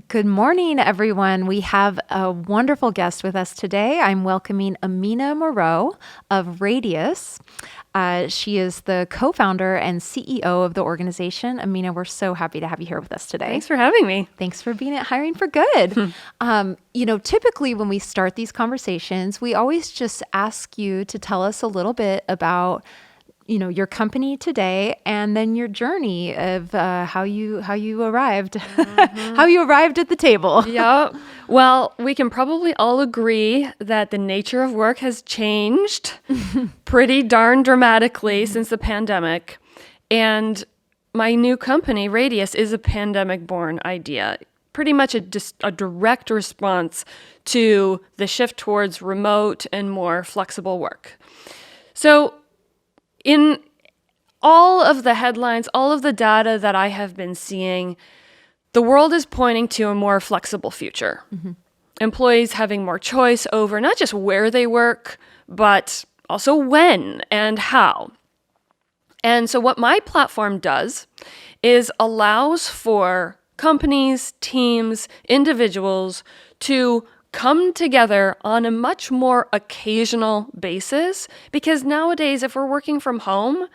Good morning, everyone. We have a wonderful guest with us today. I'm welcoming Amina Moreau of Radious. She is the co-founder and CEO of the organization. Amina, we're so happy to have you here with us today. Thanks for having me. Thanks for being at Hiring for Good. Typically when we start these conversations, we always just ask you to tell us a little bit about your company today, and then your journey of how you arrived, how you arrived at the table. Yeah. Well, we can probably all agree that the nature of work has changed pretty darn dramatically since the pandemic. And my new company, Radious, is a pandemic-born idea. Pretty much a direct response to the shift towards remote and more flexible work. So in all of the headlines, all of the data that I have been seeing, the world is pointing to a more flexible future. Mm-hmm. Employees having more choice over not just where they work, but also when and how. And so what my platform does is allows for companies, teams, individuals to come together on a much more occasional basis, because nowadays, if we're working from home,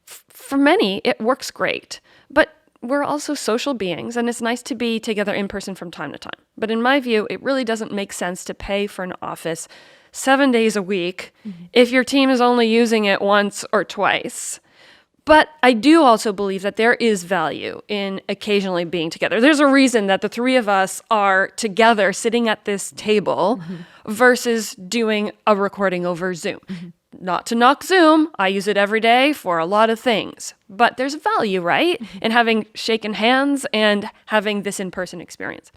for many, it works great. But we're also social beings, and it's nice to be together in person from time to time. But in my view, it really doesn't make sense to pay for an office 7 days a week if your team is only using it once or twice. But I do also believe that there is value in occasionally being together. There's a reason that the three of us are together sitting at this table versus doing a recording over Zoom. Not to knock Zoom, I use it every day for a lot of things. But there's value, right, in having shaken hands and having this in-person experience.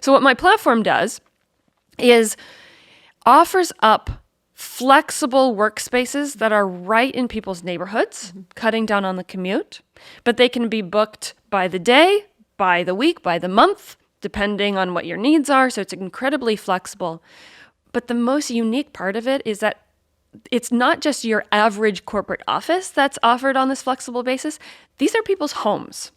So what my platform does is offers up flexible workspaces that are right in people's neighborhoods, cutting down on the commute, but they can be booked by the day, by the week, by the month, depending on what your needs are. So it's incredibly flexible. But the most unique part of it is that it's not just your average corporate office that's offered on this flexible basis. These are people's homes.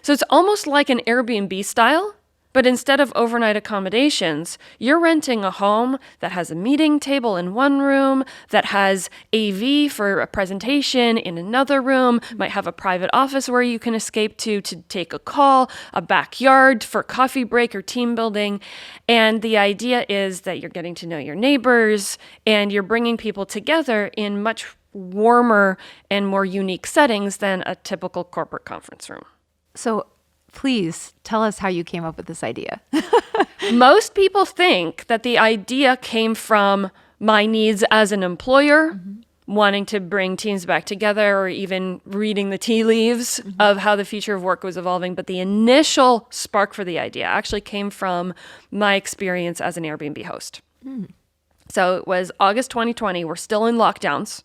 So it's almost like an Airbnb style. But instead of overnight accommodations, you're renting a home that has a meeting table in one room, that has AV for a presentation in another room, might have a private office where you can escape to take a call, a backyard for coffee break or team building. And the idea is that you're getting to know your neighbors and you're bringing people together in much warmer and more unique settings than a typical corporate conference room. So please tell us how you came up with this idea. Most people think that the idea came from my needs as an employer, wanting to bring teams back together, or even reading the tea leaves of how the future of work was evolving. But the initial spark for the idea actually came from my experience as an Airbnb host. So it was August 2020. We're still in lockdowns.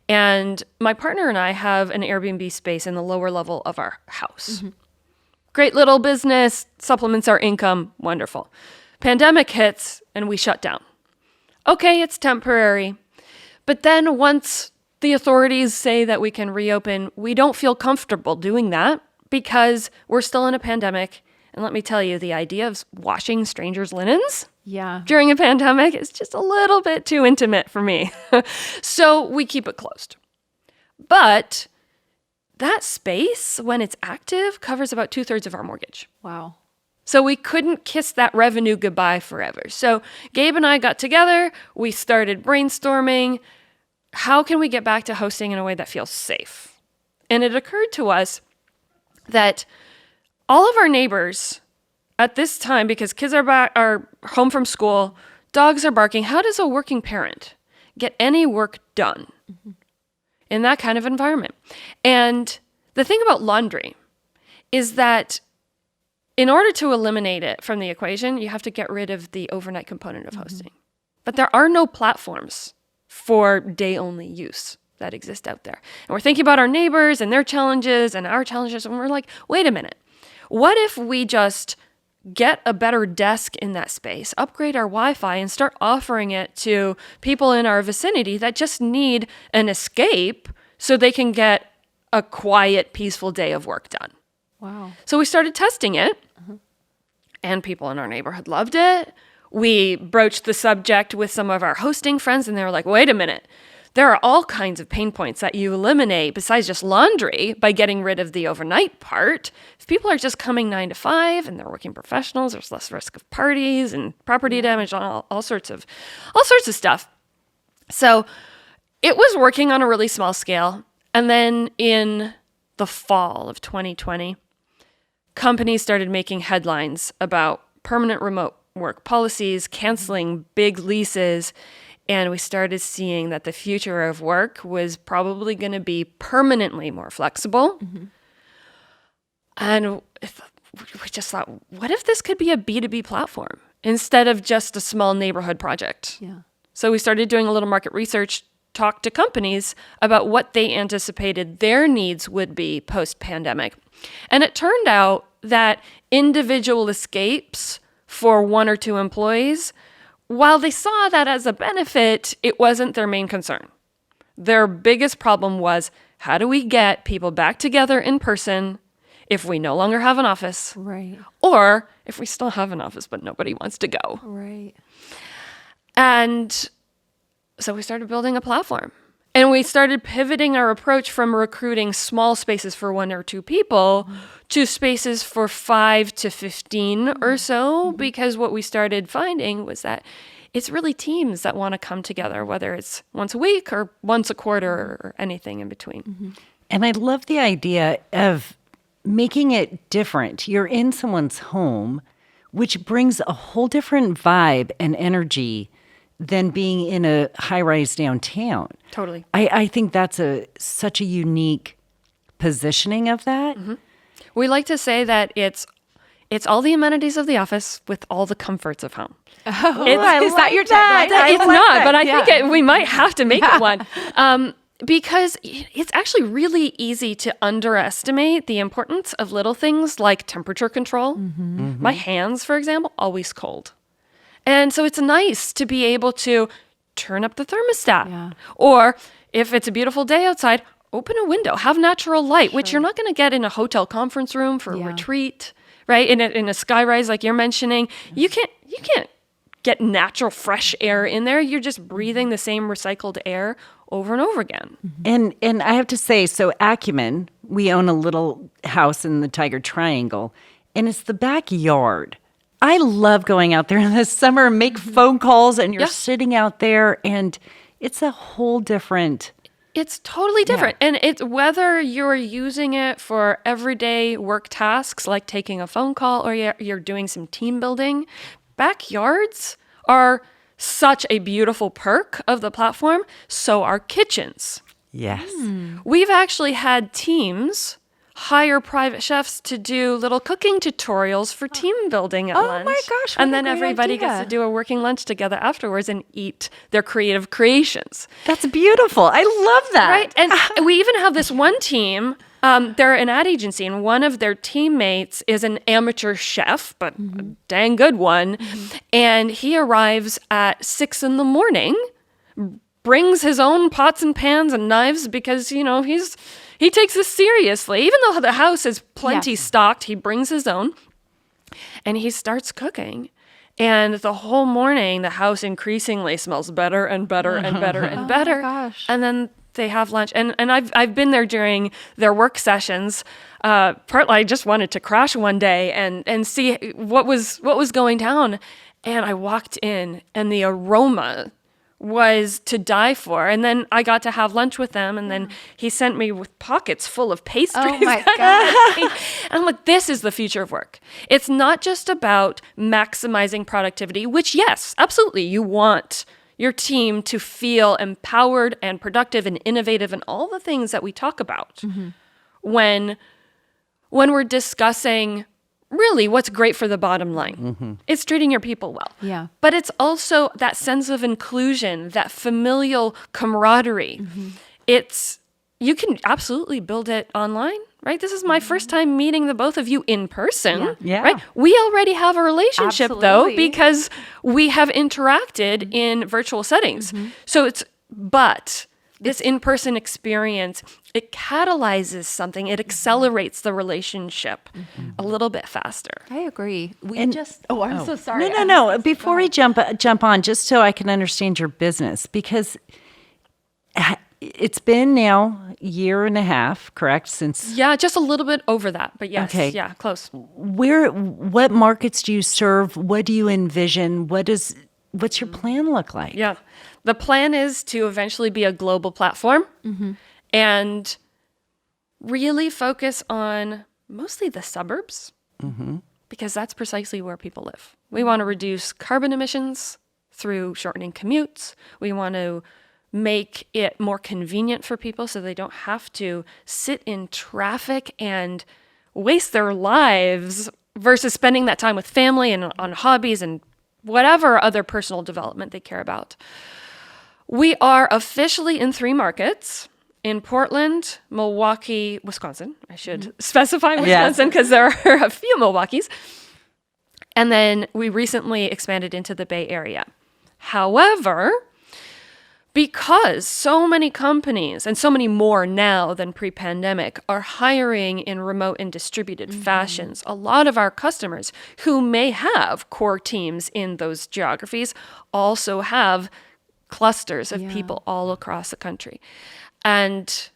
And my partner and I have an Airbnb space in the lower level of our house. Great little business, supplements our income, wonderful. Pandemic hits and we shut down. Okay, it's temporary. But then once the authorities say that we can reopen, we don't feel comfortable doing that because we're still in a pandemic. And let me tell you, the idea of washing strangers' linens during a pandemic is just a little bit too intimate for me. So we keep it closed. But that space, when it's active, covers about 2/3 of our mortgage. Wow. So we couldn't kiss that revenue goodbye forever. So Gabe and I got together. We started brainstorming. How can we get back to hosting in a way that feels safe? And it occurred to us that all of our neighbors at this time, because kids are home from school, dogs are barking, how does a working parent get any work done in that kind of environment? And the thing about laundry is that in order to eliminate it from the equation, you have to get rid of the overnight component of hosting. But there are no platforms for day-only use that exist out there. And we're thinking about our neighbors and their challenges and our challenges, and we're like, wait a minute. What if we just get a better desk in that space, upgrade our Wi-Fi, and start offering it to people in our vicinity that just need an escape so they can get a quiet, peaceful day of work done? Wow. So we started testing it. and people in our neighborhood loved it. We broached the subject with some of our hosting friends, and they were like, wait a minute. There are all kinds of pain points that you eliminate besides just laundry by getting rid of the overnight part. If people are just coming 9 to 5 and they're working professionals, there's less risk of parties and property damage and all sorts of stuff. So it was working on a really small scale. And then in the fall of 2020, companies started making headlines about permanent remote work policies, canceling big leases. And we started seeing that the future of work was probably going to be permanently more flexible. And we just thought, what if this could be a B2B platform instead of just a small neighborhood project? Yeah. So we started doing a little market research, talked to companies about what they anticipated their needs would be post-pandemic. And it turned out that individual escapes for 1 or 2 employees, while they saw that as a benefit, it wasn't their main concern. Their biggest problem was, how do we get people back together in person if we no longer have an office? Right. Or if we still have an office, but nobody wants to go. Right. And so we started building a platform. And we started pivoting our approach from recruiting small spaces for 1 or 2 people to spaces for 5 to 15 or so, because what we started finding was that it's really teams that want to come together, whether it's once a week or once a quarter or anything in between. And I love the idea of making it different. You're in someone's home, which brings a whole different vibe and energy than being in a high-rise downtown. Totally. I think that's such a unique positioning of that. We like to say that it's all the amenities of the office with all the comforts of home. Oh, Is that your tagline? It's not, but I think we might have to make it one. Because it's actually really easy to underestimate the importance of little things like temperature control. My hands, for example, always cold. And so it's nice to be able to turn up the thermostat. Yeah. Or if it's a beautiful day outside, open a window, have natural light, which you're not going to get in a hotel conference room for a retreat, right? In a skyrise like you're mentioning, you can't get natural fresh air in there. You're just breathing the same recycled air over and over again. And I have to say, so Acumen, we own a little house in the Tiger Triangle, and it's the backyard. I love going out there in the summer and make phone calls, and you're sitting out there, and it's a whole different... It's totally different. And it's whether you're using it for everyday work tasks like taking a phone call or you're doing some team building, backyards are such a beautiful perk of the platform. So are kitchens. Yes. We've actually had teams hire private chefs to do little cooking tutorials for team building at lunch. Oh my gosh, what and a then great everybody idea. gets to do a working lunch together afterwards and eat their creative creations. That's beautiful. I love that. Right? And we even have this one team, they're an ad agency, and one of their teammates is an amateur chef, but a dang good one. And he arrives at 6 a.m, brings his own pots and pans and knives because, he takes this seriously. Even though the house is plenty stocked, he brings his own and he starts cooking. And the whole morning, the house increasingly smells better and better and better and better. Oh my gosh. And then they have lunch. And I've been there during their work sessions. Partly I just wanted to crash one day and see what was going down. And I walked in and the aroma was to die for. And then I got to have lunch with them, and then he sent me with pockets full of pastries. Oh my God. And I'm like, this is the future of work. It's not just about maximizing productivity, which, yes, absolutely, you want your team to feel empowered and productive and innovative and all the things that we talk about when we're discussing really what's great for the bottom line. It's treating your people well. Yeah. But it's also that sense of inclusion, that familial camaraderie. You can absolutely build it online, right? This is my first time meeting the both of you in person, Yeah. right? We already have a relationship though, Absolutely. because we have interacted in virtual settings. But this in-person experience it catalyzes something. It accelerates the relationship a little bit faster. I agree. I'm so sorry. No. Before we jump on, just so I can understand your business, because it's been now a year and a half, correct? Since Yeah, just a little bit over that, but yes, Okay. yeah, close. what markets do you serve? What do you envision? What's your plan look like? Yeah. The plan is to eventually be a global platform and really focus on mostly the suburbs because that's precisely where people live. We want to reduce carbon emissions through shortening commutes. We want to make it more convenient for people so they don't have to sit in traffic and waste their lives versus spending that time with family and on hobbies and whatever other personal development they care about. We are officially in 3 markets: in Portland, Milwaukee, Wisconsin. I should specify Wisconsin because there are a few Milwaukees. And then we recently expanded into the Bay Area. However, because so many companies, and so many more now than pre-pandemic, are hiring in remote and distributed fashions, a lot of our customers who may have core teams in those geographies also have clusters of people all across the country. And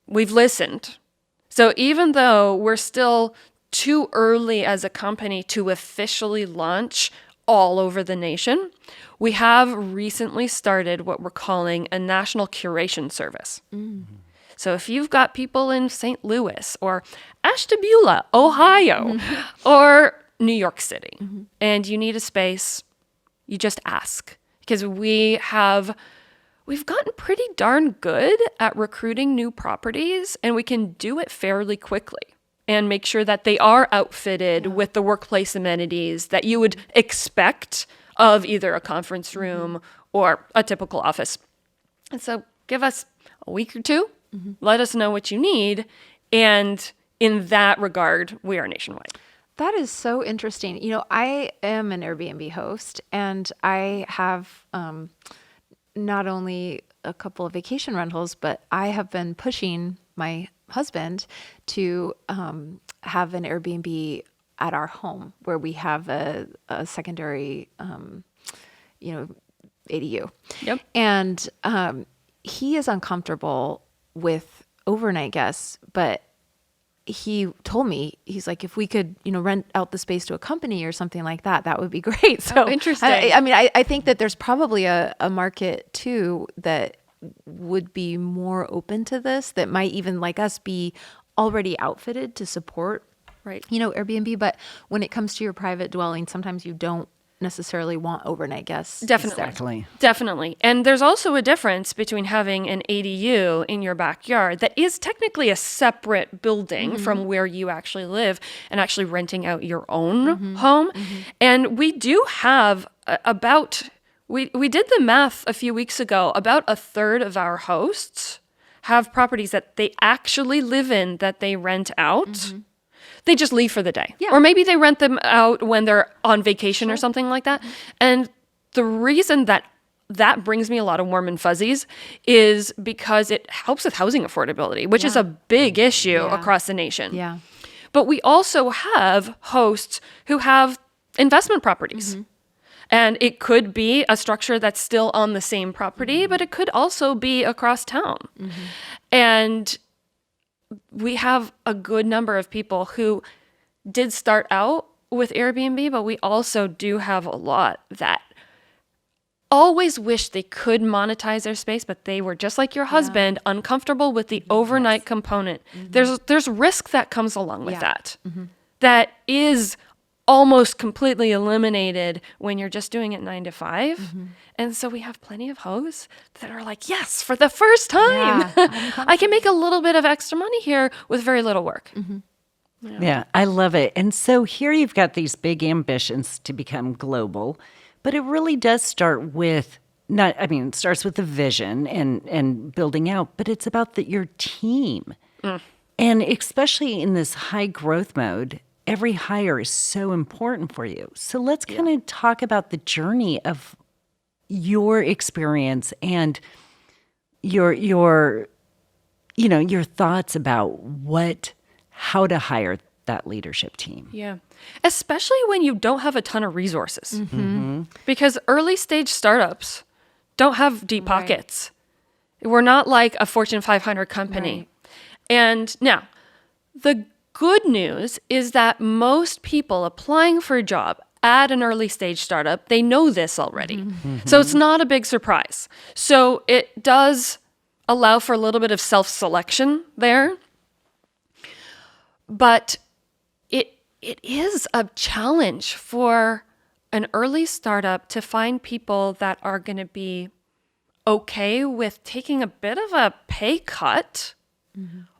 we've listened. So even though we're still too early as a company to officially launch all over the nation, we have recently started what we're calling a national curation service. So if you've got people in St. Louis or Ashtabula, Ohio, or New York City, and you need a space, you just ask. Because we've gotten pretty darn good at recruiting new properties, and we can do it fairly quickly and make sure that they are outfitted with the workplace amenities that you would expect of either a conference room or a typical office. And so give us a week or two, let us know what you need, and in that regard, we are nationwide. That is so interesting. You know, I am an Airbnb host, and I have not only a couple of vacation rentals, but I have been pushing my husband to have an Airbnb at our home where we have a secondary, ADU. Yep. And he is uncomfortable with overnight guests, but he told me, he's like, if we could, rent out the space to a company or something like that, that would be great. So interesting. I think that there's probably a market too that would be more open to this, that might even like us be already outfitted to support, Right. Airbnb. But when it comes to your private dwelling, sometimes you don't necessarily want overnight guests. Definitely. Definitely. And there's also a difference between having an ADU in your backyard that is technically a separate building from where you actually live and actually renting out your own home. And we do have we did the math a few weeks ago, about a third of our hosts have properties that they actually live in that they rent out. They just leave for the day. Yeah. Or maybe they rent them out when they're on vacation or something like that. And the reason that brings me a lot of warm and fuzzies is because it helps with housing affordability, which is a big issue across the nation. Yeah. But we also have hosts who have investment properties. And it could be a structure that's still on the same property, but it could also be across town. And we have a good number of people who did start out with Airbnb, but we also do have a lot that always wish they could monetize their space, but they were just like your husband, uncomfortable with the overnight component. There's risk that comes along with that. That is almost completely eliminated when you're just doing it 9 to 5. And so we have plenty of hosts that are like, yes, for the first time, I can make a little bit of extra money here with very little work. Yeah, I love it. And so here you've got these big ambitions to become global, but it really does start with it starts with the vision and building out, but it's about your team. And especially in this high growth mode, every hire is so important for you. So let's kind of talk about the journey of your experience and your your thoughts about how to hire that leadership team. Yeah. Especially when you don't have a ton of resources. Because early stage startups don't have deep pockets. We're not like a Fortune 500 company. Right. And now, the good news is that most people applying for a job at an early stage startup, they know this already. So it's not a big surprise. So it does allow for a little bit of self-selection there. But it is a challenge for an early startup to find people that are going to be okay with taking a bit of a pay cut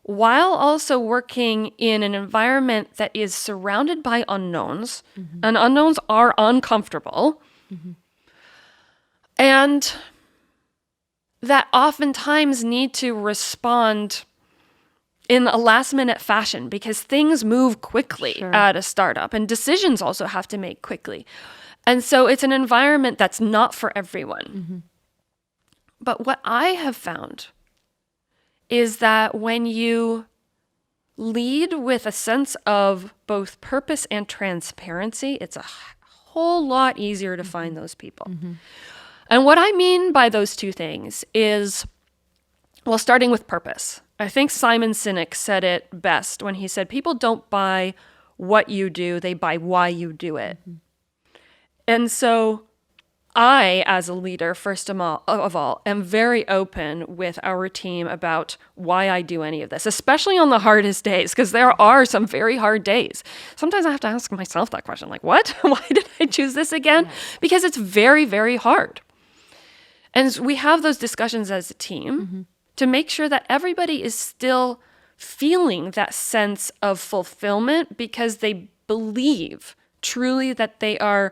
while also working in an environment that is surrounded by unknowns. And unknowns are uncomfortable. And that oftentimes need to respond in a last minute fashion because things move quickly at a startup and decisions also have to make quickly. And so it's an environment that's not for everyone. But what I have found is that when you lead with a sense of both purpose and transparency, it's a whole lot easier to find those people. And what I mean by those two things is, well, starting with purpose. I think Simon Sinek said it best when he said, people don't buy what you do, they buy why you do it. And so I, as a leader, first of all, am very open with our team about why I do any of this, especially on the hardest days, because there are some very hard days. Sometimes I have to ask myself that question, like, what? Why did I choose this again? Because it's very, very hard. And we have those discussions as a team to make sure that everybody is still feeling that sense of fulfillment because they believe truly that they are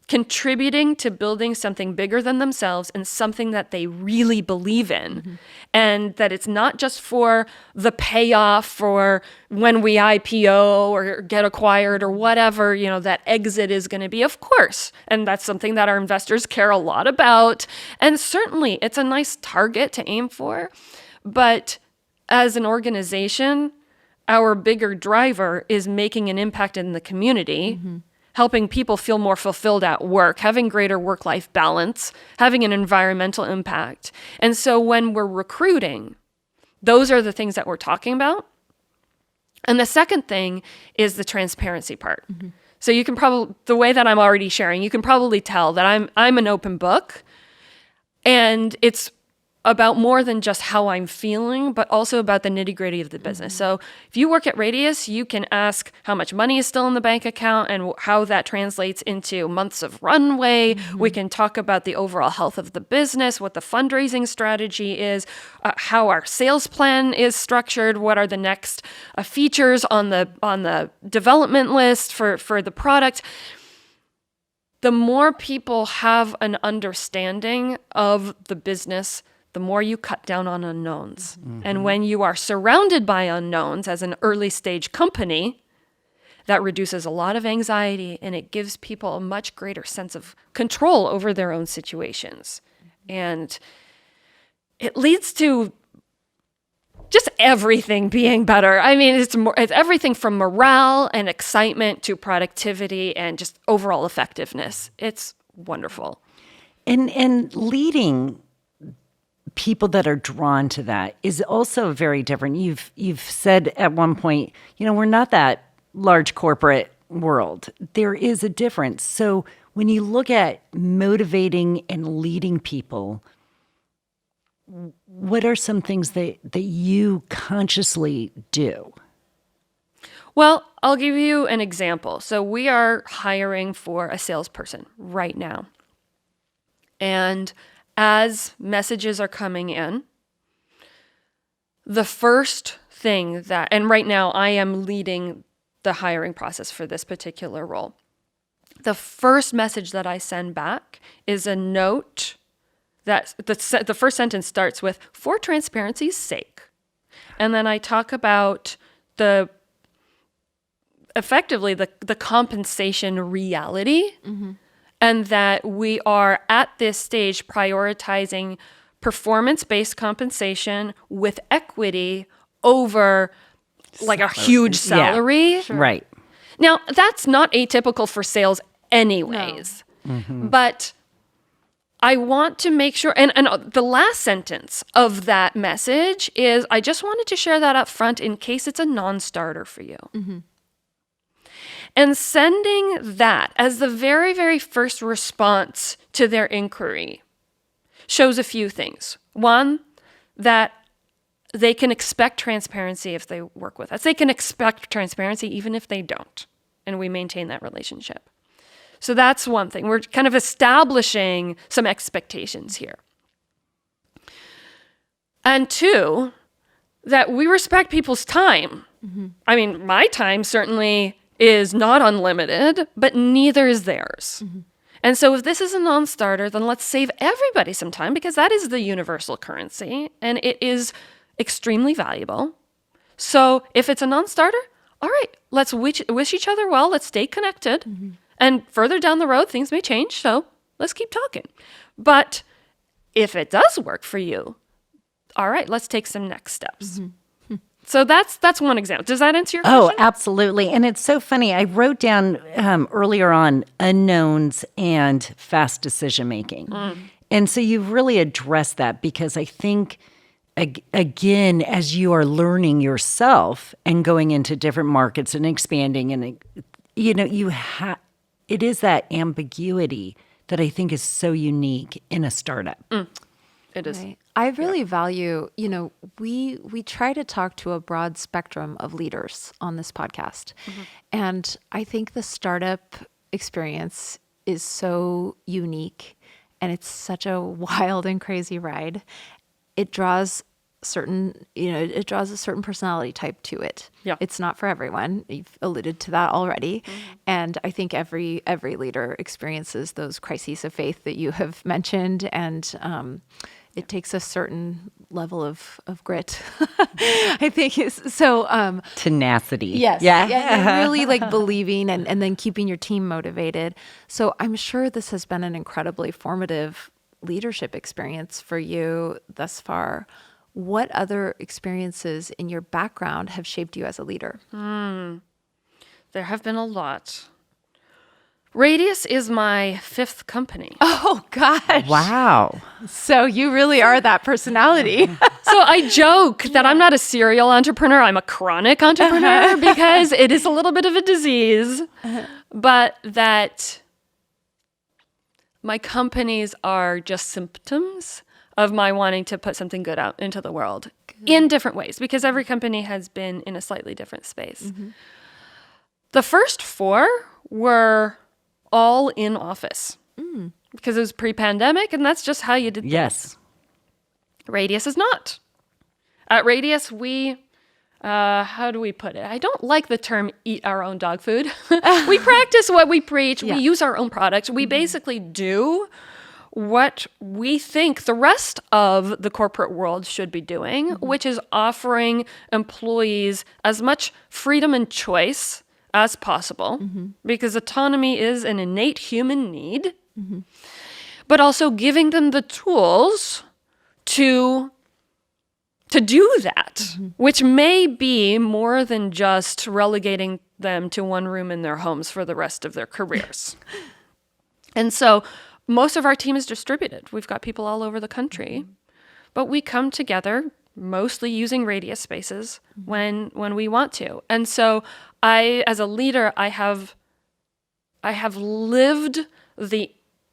contributing to building something bigger than themselves and something that they really believe in. And that it's not just for the payoff for when we IPO or get acquired or whatever, that exit is going to be, of course. And that's something that our investors care a lot about. And certainly it's a nice target to aim for. But as an organization, our bigger driver is making an impact in the community, helping people feel more fulfilled at work, having greater work-life balance, having an environmental impact. And so when we're recruiting, those are the things that we're talking about. And the second thing is the transparency part. So you can probably, the way that I'm already sharing, you can probably tell that I'm an open book. And it's about more than just how I'm feeling, but also about the nitty-gritty of the business. So if you work at Radious, you can ask how much money is still in the bank account and how that translates into months of runway. We can talk about the overall health of the business, what the fundraising strategy is, how our sales plan is structured, what are the next features on the development list for the product. The more people have an understanding of the business, the more you cut down on unknowns. And when you are surrounded by unknowns as an early stage company, that reduces a lot of anxiety and it gives people a much greater sense of control over their own situations. And it leads to just everything being better. I mean, it's everything from morale and excitement to productivity and just overall effectiveness. It's wonderful. And leading people that are drawn to that is also very different. You've said at one point, we're not that large corporate world. There is a difference. So when you look at motivating and leading people, what are some things that you consciously do? Well, I'll give you an example. So we are hiring for a salesperson right now. And as messages are coming in, the first thing and right now I am leading the hiring process for this particular role. The first message that I send back is a note that the first sentence starts with, "For transparency's sake." And then I talk about effectively the compensation reality. And that we are at this stage prioritizing performance-based compensation with equity over like a huge salary. Right. Now, that's not atypical for sales anyways. But I want to make sure, and the last sentence of that message is, I just wanted to share that up front in case it's a non-starter for you. And sending that as the very, very first response to their inquiry shows a few things. One, that they can expect transparency if they work with us. They can expect transparency even if they don't, and we maintain that relationship. So that's one thing. We're kind of establishing some expectations here. And two, that we respect people's time. I mean, my time certainly is not unlimited, but neither is theirs. And so if this is a non-starter, then let's save everybody some time, because that is the universal currency and it is extremely valuable. So if it's a non-starter, all right, let's wish each other well. Let's stay connected. And further down the road, things may change. So let's keep talking. But if it does work for you, all right, let's take some next steps. So that's one example. Does that answer your question? Oh, absolutely. And it's so funny. I wrote down earlier on unknowns and fast decision making. And so you've really addressed that, because I think, again, as you are learning yourself and going into different markets and expanding, and it is that ambiguity that I think is so unique in a startup. It is. Right. I really value, we try to talk to a broad spectrum of leaders on this podcast. And I think the startup experience is so unique, and it's such a wild and crazy ride. It draws a certain personality type to it. Yeah. It's not for everyone. You've alluded to that already. And I think every leader experiences those crises of faith that you have mentioned. And it takes a certain level of grit. I think it's so Tenacity. Yes. Yeah. Really like believing and then keeping your team motivated. So I'm sure this has been an incredibly formative leadership experience for you thus far. What other experiences in your background have shaped you as a leader? There have been a lot. Radious is my 5th company. Oh, gosh. Wow. So you really are that personality. So I joke that I'm not a serial entrepreneur. I'm a chronic entrepreneur because it is a little bit of a disease, but that my companies are just symptoms of my wanting to put something good out into the world in different ways, because every company has been in a slightly different space. The first 4 were all in office because it was pre-pandemic, and that's just how you did things. Yes. Radious is not. At Radious, we, how do we put it? I don't like the term eat our own dog food. We practice what we preach. We use our own products. We basically do what we think the rest of the corporate world should be doing, which is offering employees as much freedom and choice as possible, because autonomy is an innate human need, but also giving them the tools to do that, which may be more than just relegating them to one room in their homes for the rest of their careers. And so most of our team is distributed. We've got people all over the country, but we come together mostly using Radious spaces when we want to. And so I, as a leader, I have lived the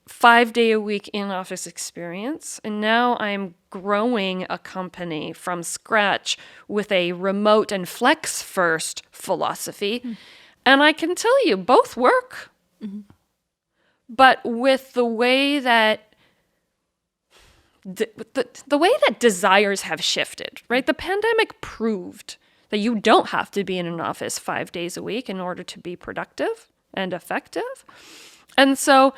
5-day-a-week in-office experience, and now I'm growing a company from scratch with a remote and flex-first philosophy. And I can tell you, both work. But with the way that the way that desires have shifted, right? The pandemic proved that you don't have to be in an office 5 days a week in order to be productive and effective. And so,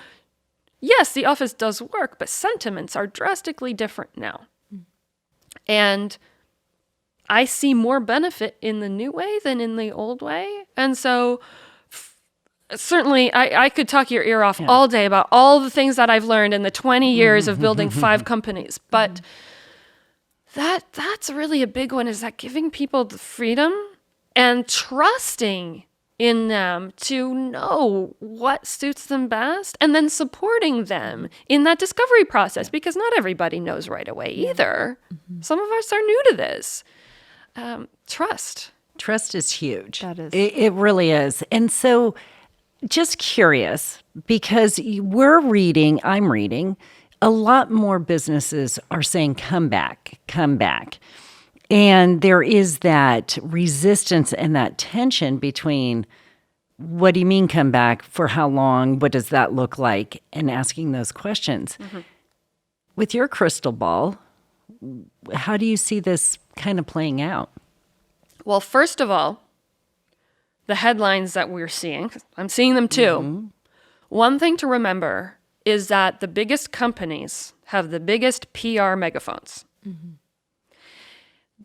yes, the office does work, but sentiments are drastically different now. And I see more benefit in the new way than in the old way. And so certainly, I could talk your ear off all day about all the things that I've learned in the 20 years of building 5 companies. But that's really a big one, is that giving people the freedom and trusting in them to know what suits them best, and then supporting them in that discovery process, because not everybody knows right away either. Some of us are new to this. Trust. Trust is huge. That is. It really is. And so just curious, because I'm reading, a lot more businesses are saying, come back. And there is that resistance and that tension between, what do you mean come back? For how long? What does that look like? And asking those questions. With your crystal ball, how do you see this kind of playing out? Well, first of all, the headlines that we're seeing, I'm seeing them too. One thing to remember is that the biggest companies have the biggest PR megaphones.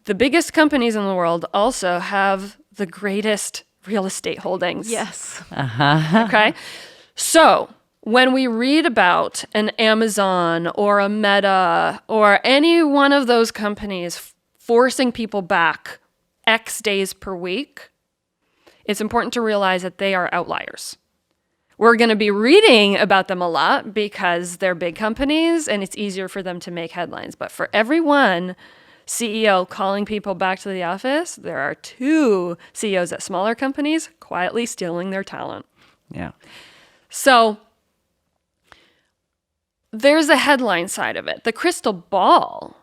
The biggest companies in the world also have the greatest real estate holdings. Yes. Okay? So when we read about an Amazon or a Meta or any one of those companies forcing people back X days per week, it's important to realize that they are outliers. We're going to be reading about them a lot because they're big companies and it's easier for them to make headlines. But for every one CEO calling people back to the office, there are 2 CEOs at smaller companies quietly stealing their talent. Yeah. So there's a headline side of it. The crystal ball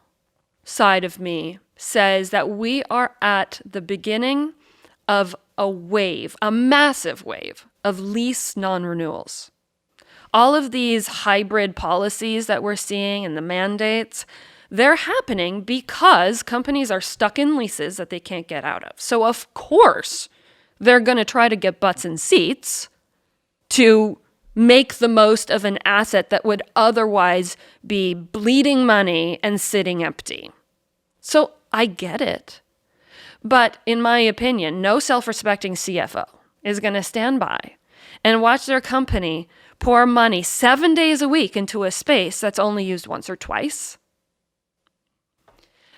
side of me says that we are at the beginning of a wave, a massive wave of lease non-renewals. All of these hybrid policies that we're seeing and the mandates, they're happening because companies are stuck in leases that they can't get out of. So of course, they're going to try to get butts in seats to make the most of an asset that would otherwise be bleeding money and sitting empty. So I get it. But in my opinion, no self-respecting CFO is going to stand by and watch their company pour money 7 days a week into a space that's only used once or twice.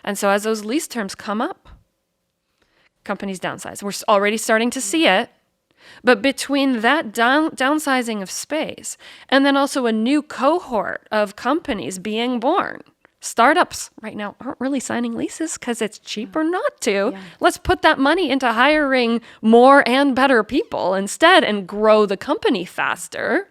And so as those lease terms come up, companies downsize. We're already starting to see it. But between that downsizing of space and then also a new cohort of companies being born, startups right now aren't really signing leases because it's cheaper not to. Yeah. Let's put that money into hiring more and better people instead and grow the company faster.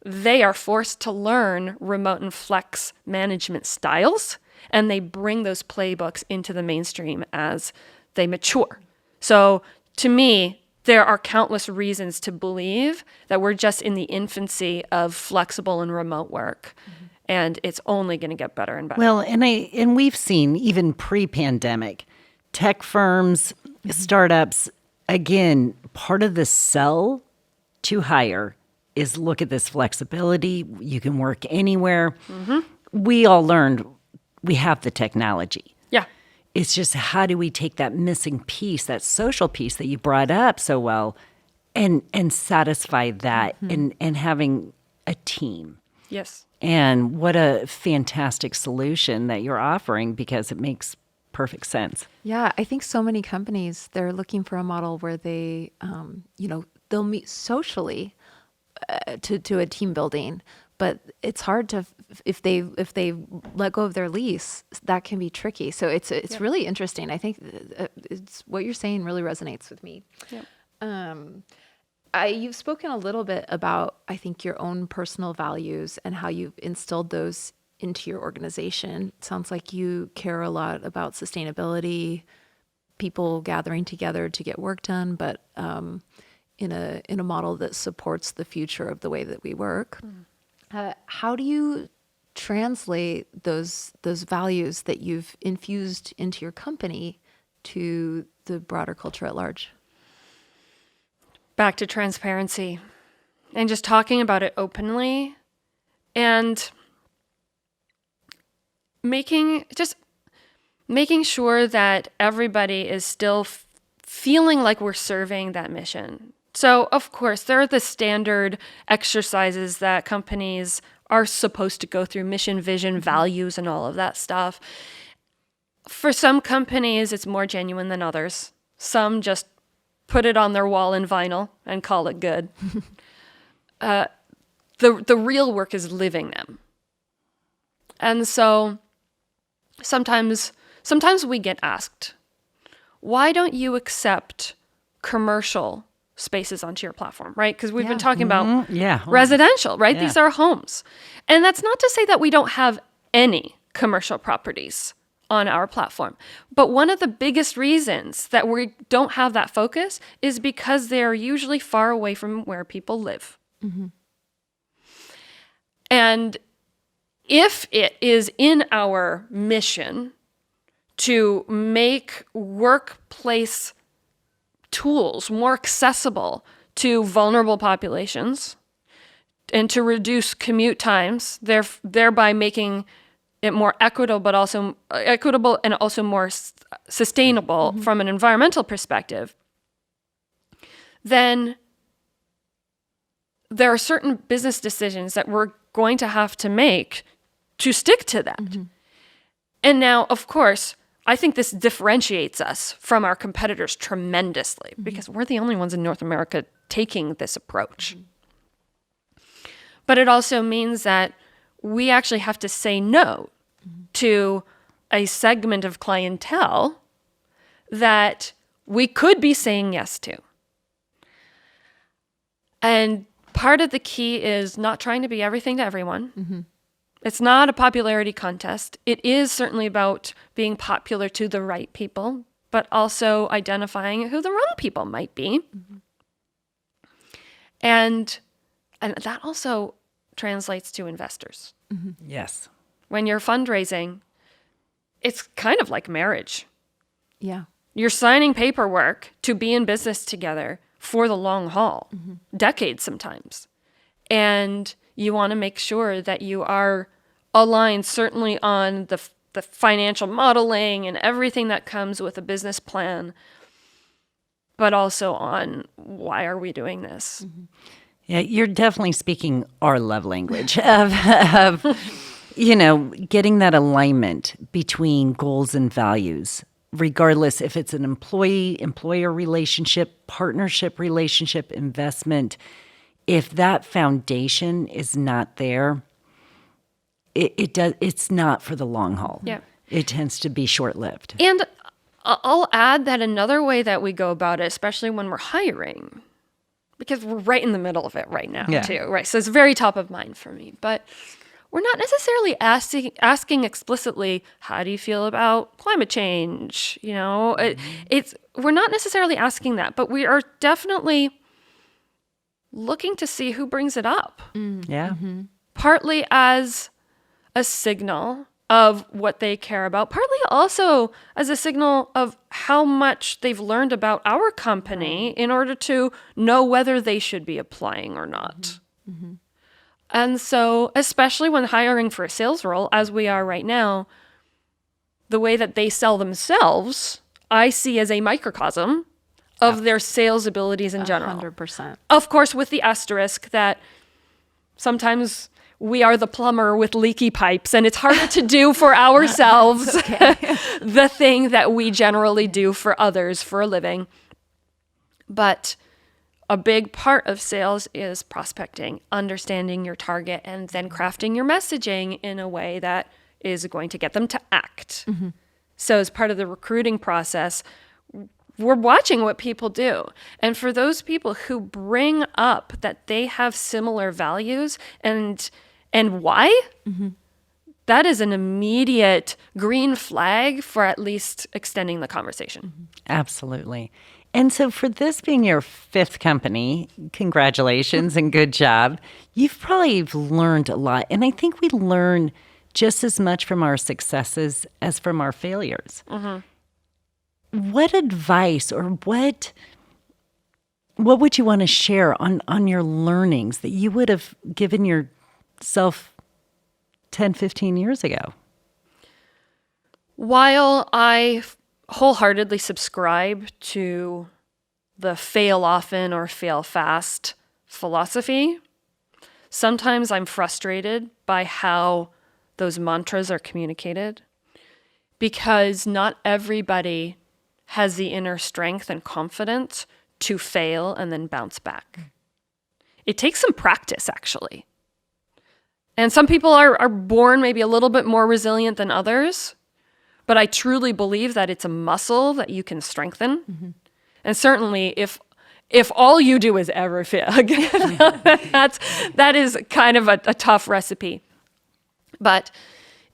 They are forced to learn remote and flex management styles, and they bring those playbooks into the mainstream as they mature. So to me, there are countless reasons to believe that we're just in the infancy of flexible and remote work. And it's only going to get better and better. Well, and we've seen even pre-pandemic, tech firms, startups, again, part of the sell to hire is look at this flexibility. You can work anywhere. We all learned we have the technology. Yeah. It's just how do we take that missing piece, that social piece that you brought up so well, and satisfy that and having a team. Yes. And what a fantastic solution that you're offering, because it makes perfect sense. Yeah, I think so many companies, they're looking for a model where they, they'll meet socially to a team building, but it's hard to if they let go of their lease, that can be tricky. So it's really interesting. I think it's what you're saying really resonates with me. You've spoken a little bit about, I think, your own personal values and how you've instilled those into your organization. It sounds like you care a lot about sustainability, people gathering together to get work done, but in a model that supports the future of the way that we work. How do you translate those values that you've infused into your company to the broader culture at large? Back to transparency and just talking about it openly and making sure that everybody is still feeling like we're serving that mission. So, of course, there are the standard exercises that companies are supposed to go through, mission, vision, values, and all of that stuff. For some companies, it's more genuine than others. Some just put it on their wall in vinyl and call it good. The real work is living them. And so sometimes we get asked, why don't you accept commercial spaces onto your platform, right? Because we've been talking about residential, right? Yeah. These are homes. And that's not to say that we don't have any commercial properties on our platform. But one of the biggest reasons that we don't have that focus is because they're usually far away from where people live. Mm-hmm. And if it is in our mission to make workplace tools more accessible to vulnerable populations and to reduce commute times, thereby making it more equitable, but also equitable and also more sustainable from an environmental perspective, then there are certain business decisions that we're going to have to make to stick to that. Mm-hmm. And now, of course, I think this differentiates us from our competitors tremendously because we're the only ones in North America taking this approach. But it also means that we actually have to say no to a segment of clientele that we could be saying yes to. And part of the key is not trying to be everything to everyone. Mm-hmm. It's not a popularity contest. It is certainly about being popular to the right people, but also identifying who the wrong people might be. Mm-hmm. And that also translates to investors. Mm-hmm. Yes. When you're fundraising, it's kind of like marriage. Yeah. You're signing paperwork to be in business together for the long haul, decades sometimes. And you want to make sure that you are aligned certainly on the financial modeling and everything that comes with a business plan, but also on why are we doing this? Mm-hmm. Yeah, you're definitely speaking our love language of getting that alignment between goals and values, regardless if it's an employee-employer relationship, partnership relationship, investment. If that foundation is not there, it's not for the long haul. Yeah. It tends to be short-lived. And I'll add that another way that we go about it, especially when we're hiring, because we're right in the middle of it right now too, right? So it's very top of mind for me. But we're not necessarily asking explicitly, how do you feel about climate change? We're not necessarily asking that, but we are definitely looking to see who brings it up. Yeah. Mm-hmm. Partly as a signal of what they care about, partly also as a signal of how much they've learned about our company in order to know whether they should be applying or not. Mm-hmm. And so, especially when hiring for a sales role, as we are right now, the way that they sell themselves, I see as a microcosm of their sales abilities in general. 100%. Of course, with the asterisk that sometimes we are the plumber with leaky pipes, and it's harder to do for ourselves the thing that we generally do for others for a living. But a big part of sales is prospecting, understanding your target, and then crafting your messaging in a way that is going to get them to act. Mm-hmm. So as part of the recruiting process, we're watching what people do. And for those people who bring up that they have similar values and why, that is an immediate green flag for at least extending the conversation. Absolutely. And so for this being your fifth company, congratulations and good job. You've probably learned a lot. And I think we learn just as much from our successes as from our failures. Mm-hmm. What advice or what would you want to share on your learnings that you would have given yourself 10, 15 years ago? While I wholeheartedly subscribe to the fail often or fail fast philosophy, sometimes I'm frustrated by how those mantras are communicated. because not everybody has the inner strength and confidence to fail and then bounce back. It takes some practice, actually. And some people are born maybe a little bit more resilient than others, but I truly believe that it's a muscle that you can strengthen. Mm-hmm. And certainly if all you do is ever fail, that is kind of a tough recipe. But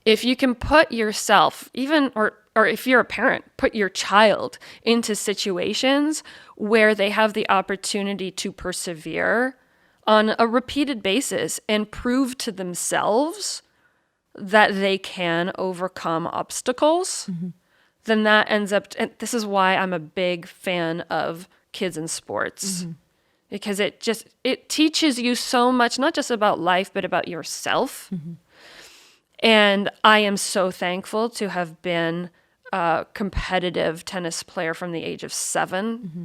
if you can put yourself, even, or if you're a parent, put your child into situations where they have the opportunity to persevere on a repeated basis and prove to themselves that they can overcome obstacles, mm-hmm. then that ends up, and this is why I'm a big fan of kids in sports, mm-hmm. because it teaches you so much, not just about life, but about yourself. Mm-hmm. And I am so thankful to have been a competitive tennis player from the age of 7. Mm-hmm.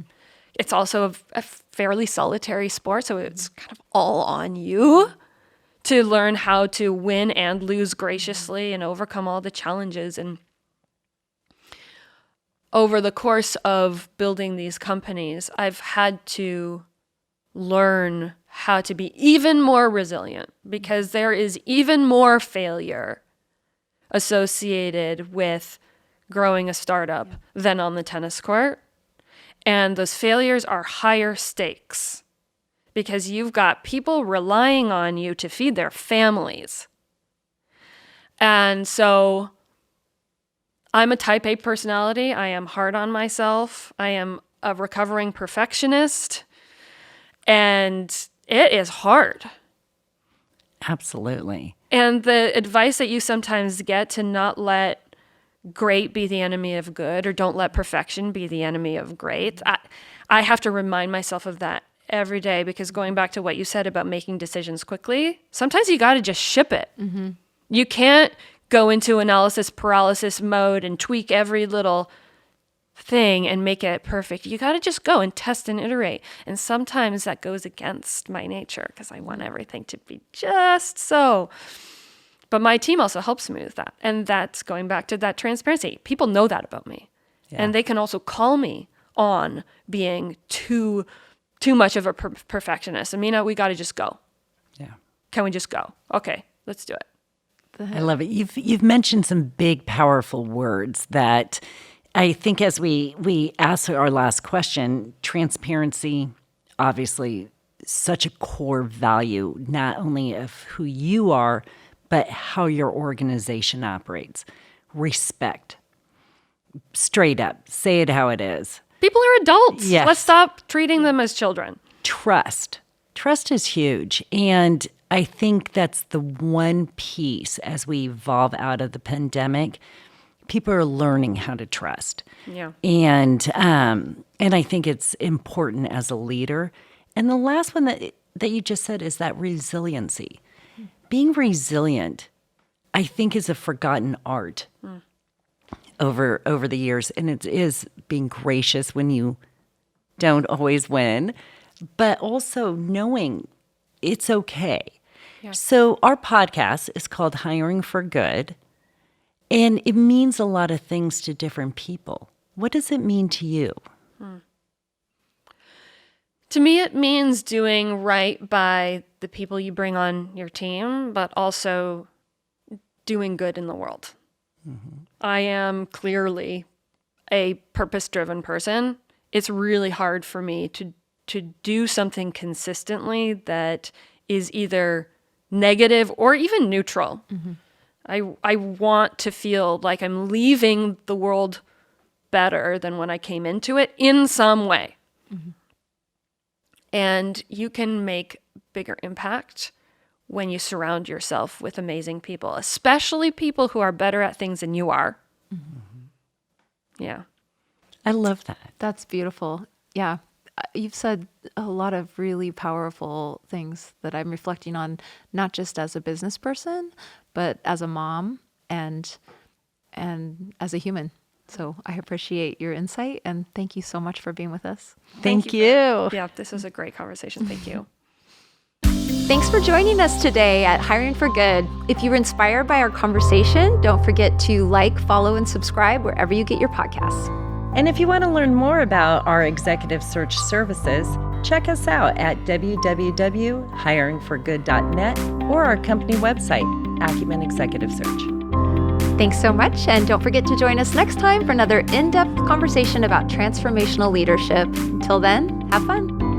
It's also a fairly solitary sport, so it's kind of all on you to learn how to win and lose graciously and overcome all the challenges. And over the course of building these companies, I've had to learn how to be even more resilient because there is even more failure associated with growing a startup than on the tennis court. And those failures are higher stakes because you've got people relying on you to feed their families. And so I'm a type A personality. I am hard on myself. I am a recovering perfectionist. And it is hard. Absolutely. And the advice that you sometimes get to not let great be the enemy of good, or don't let perfection be the enemy of great. I have to remind myself of that every day, because going back to what you said about making decisions quickly, sometimes you got to just ship it. Mm-hmm. You can't go into analysis paralysis mode and tweak every little thing and make it perfect. You got to just go and test and iterate. And sometimes that goes against my nature because I want everything to be just so. But my team also helps me with that. And that's going back to that transparency. People know that about me. Yeah. And they can also call me on being too much of a perfectionist. Amina, we got to just go. Yeah. Can we just go? Okay, let's do it. I love it. You've mentioned some big, powerful words that I think as we ask our last question, transparency, obviously such a core value, not only of who you are, but how your organization operates. Respect. Straight up. Say it how it is. People are adults. Yes. Let's stop treating them as children. Trust. Trust is huge. And I think that's the one piece as we evolve out of the pandemic. People are learning how to trust. Yeah. And I think it's important as a leader. And the last one that you just said is that resiliency. Being resilient, I think, is a forgotten art over the years. And it is being gracious when you don't always win, but also knowing it's okay. Yeah. So our podcast is called Hiring for Good, and it means a lot of things to different people. What does it mean to you? To me, it means doing right by the people you bring on your team, but also doing good in the world. Mm-hmm. I am clearly a purpose-driven person. It's really hard for me to do something consistently that is either negative or even neutral. Mm-hmm. I want to feel like I'm leaving the world better than when I came into it in some way. Mm-hmm. And you can make bigger impact when you surround yourself with amazing people, especially people who are better at things than you are. Mm-hmm. Yeah. I love that. That's beautiful. Yeah. You've said a lot of really powerful things that I'm reflecting on, not just as a business person, but as a mom and as a human. So I appreciate your insight, and thank you so much for being with us. Thank you. Yeah, this was a great conversation. Thank you. Thanks for joining us today at Hiring for Good. If you were inspired by our conversation, don't forget to like, follow, and subscribe wherever you get your podcasts. And if you want to learn more about our executive search services, check us out at www.hiringforgood.net or our company website, Acumen Executive Search. Thanks so much, and don't forget to join us next time for another in-depth conversation about transformational leadership. Until then, have fun.